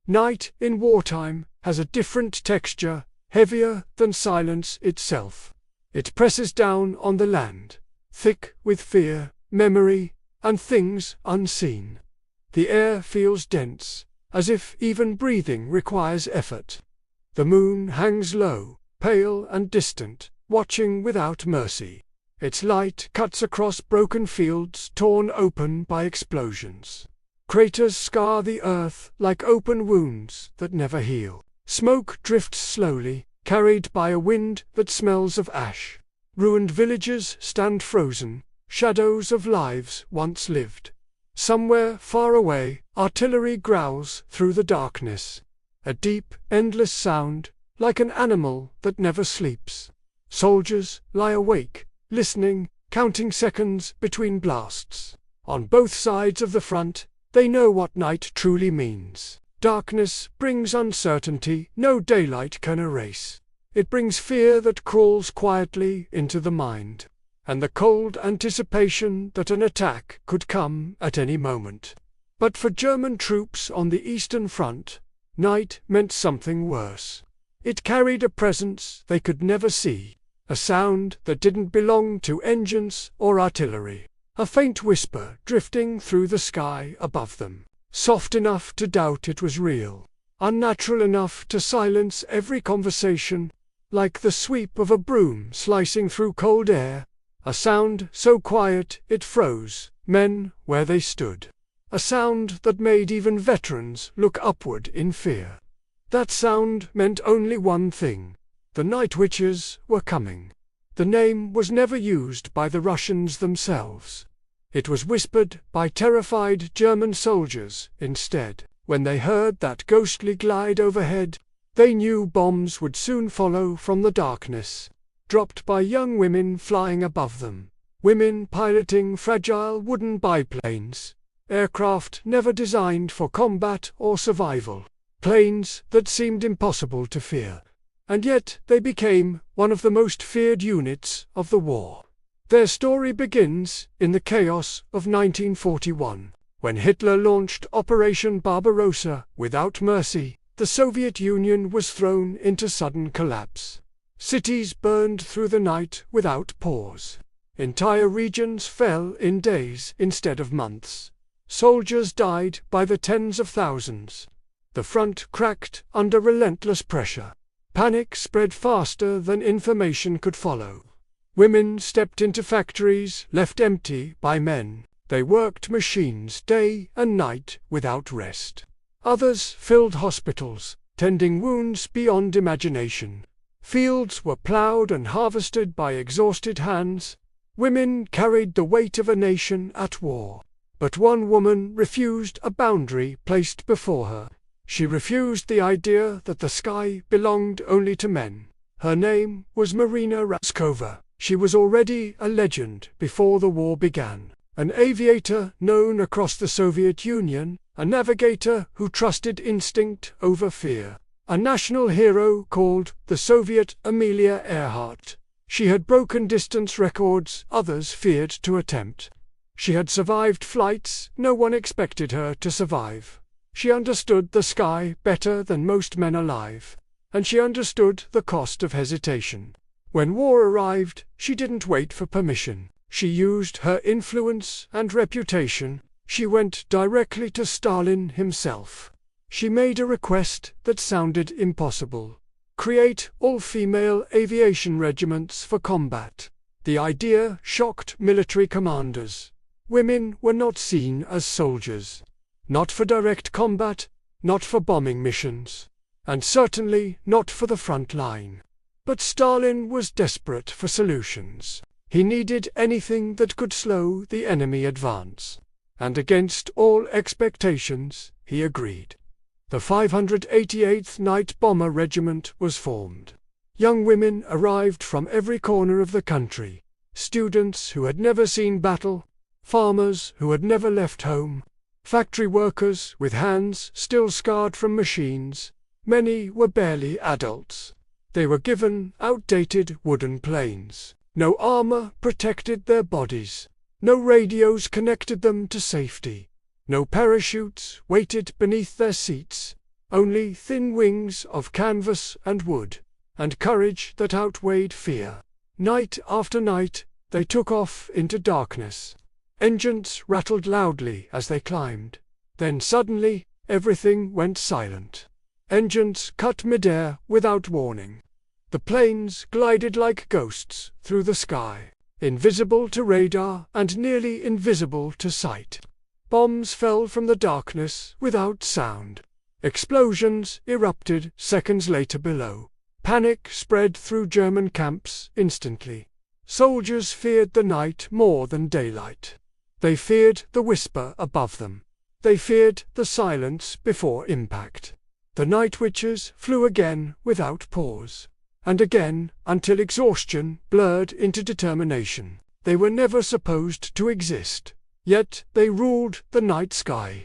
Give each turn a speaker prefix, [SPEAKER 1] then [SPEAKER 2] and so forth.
[SPEAKER 1] Night in wartime has a different texture, heavier than silence itself. It presses down on the land, thick with fear, memory, and things unseen. The air feels dense, as if even breathing requires effort. The moon hangs low, pale and distant, watching without mercy. Its light cuts across broken fields torn open by explosions. Craters scar the earth like open wounds that never heal. Smoke drifts slowly, carried by a wind that smells of ash. Ruined villages stand frozen, shadows of lives once lived. Somewhere far away, artillery growls through the darkness. A deep, endless sound, like an animal that never sleeps. Soldiers lie awake, listening, counting seconds between blasts. On both sides of the front, they know what night truly means. Darkness brings uncertainty no daylight can erase. It brings fear that crawls quietly into the mind, and the cold anticipation that an attack could come at any moment. But for German troops on the Eastern Front, night meant something worse. It carried a presence they could never see, a sound that didn't belong to engines or artillery. A faint whisper drifting through the sky above them, soft enough to doubt it was real, unnatural enough to silence every conversation, like the sweep of a broom slicing through cold air, a sound so quiet it froze men where they stood, a sound that made even veterans look upward in fear. That sound meant only one thing: the Night Witches were coming. The name was never used by the Russians themselves. It was whispered by terrified German soldiers instead. When they heard that ghostly glide overhead, they knew bombs would soon follow from the darkness, dropped by young women flying above them, women piloting fragile wooden biplanes, aircraft never designed for combat or survival, planes that seemed impossible to fear. And yet they became one of the most feared units of the war. Their story begins in the chaos of 1941, when Hitler launched Operation Barbarossa without mercy. The Soviet Union was thrown into sudden collapse. Cities burned through the night without pause. Entire regions fell in days instead of months. Soldiers died by the tens of thousands. The front cracked under relentless pressure. Panic spread faster than information could follow. Women stepped into factories left empty by men. They worked machines day and night without rest. Others filled hospitals, tending wounds beyond imagination. Fields were plowed and harvested by exhausted hands. Women carried the weight of a nation at war. But one woman refused a boundary placed before her. She refused the idea that the sky belonged only to men. Her name was Marina Raskova. She was already a legend before the war began. An aviator known across the Soviet Union, a navigator who trusted instinct over fear. A national hero called the Soviet Amelia Earhart. She had broken distance records others feared to attempt. She had survived flights no one expected her to survive. She understood the sky better than most men alive, and she understood the cost of hesitation. When war arrived, she didn't wait for permission. She used her influence and reputation. She went directly to Stalin himself. She made a request that sounded impossible: create all-female aviation regiments for combat. The idea shocked military commanders. Women were not seen as soldiers. Not for direct combat, not for bombing missions, and certainly not for the front line. But Stalin was desperate for solutions. He needed anything that could slow the enemy advance. And against all expectations, he agreed. The 588th Night Bomber Regiment was formed. Young women arrived from every corner of the country. Students who had never seen battle, farmers who had never left home, factory workers with hands still scarred from machines. Many were barely adults. They were given outdated wooden planes. No armor protected their bodies. No radios connected them to safety. No parachutes waited beneath their seats. only thin wings of canvas and wood, and courage that outweighed fear. Night after night, they took off into darkness. Engines rattled loudly as they climbed. Then suddenly, everything went silent. Engines cut midair without warning. The planes glided like ghosts through the sky, invisible to radar and nearly invisible to sight. Bombs fell from the darkness without sound. Explosions erupted seconds later below. Panic spread through German camps instantly. Soldiers feared the night more than daylight. They feared the whisper above them. They feared the silence before impact. The night witches flew again without pause. And again, until exhaustion blurred into determination. They were never supposed to exist, yet they ruled the night sky.